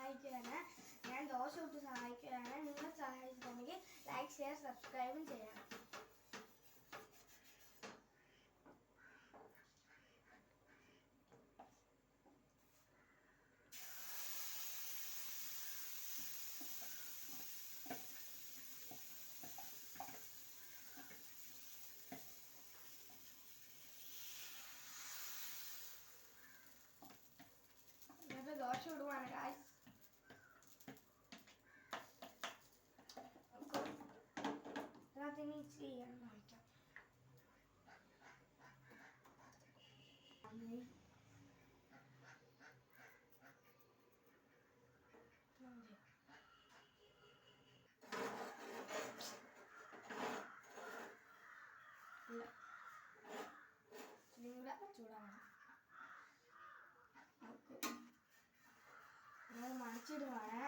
സഹായിക്കുകയാണ്. ഞാൻ ദോശ ചുട്ട് സഹായിക്കുകയാണ്. നിങ്ങൾ സഹായിച്ചിട്ടുണ്ടെങ്കിൽ ലൈക്ക്, ഷെയർ, സബ്സ്ക്രൈബും ചെയ്യണം. ദോശ ഇടുവാണ് ഗായ്സ്. അതിന് ചെയ്യാൻ കാണിക്കാം. ചൂടാവണം. നമ്മൾ മറിച്ചിടുവാണ്.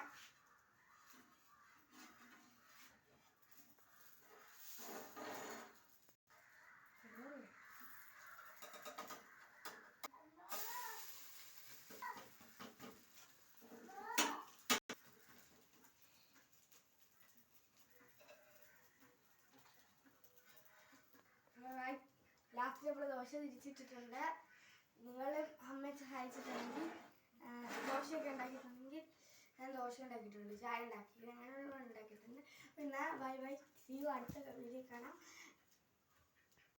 ലാസ്റ്റ് നമ്മൾ ദോശ തിരിച്ചിട്ടിട്ടുണ്ട്. നിങ്ങൾ അമ്മയെ സഹായിച്ചിട്ടുണ്ടെങ്കിൽ ദോശയൊക്കെ ഉണ്ടാക്കിയിട്ടുണ്ടെങ്കിൽ ഞാൻ ദോശ ഉണ്ടാക്കിയിട്ടുണ്ട്, ചായ ഉണ്ടാക്കിയിട്ടുണ്ട്, അങ്ങനെയുള്ള ഉണ്ടാക്കിയിട്ടുണ്ട്. പിന്നെ ബൈ ബൈ, സീ യു അടുത്ത വീഡിയോ കാണാം.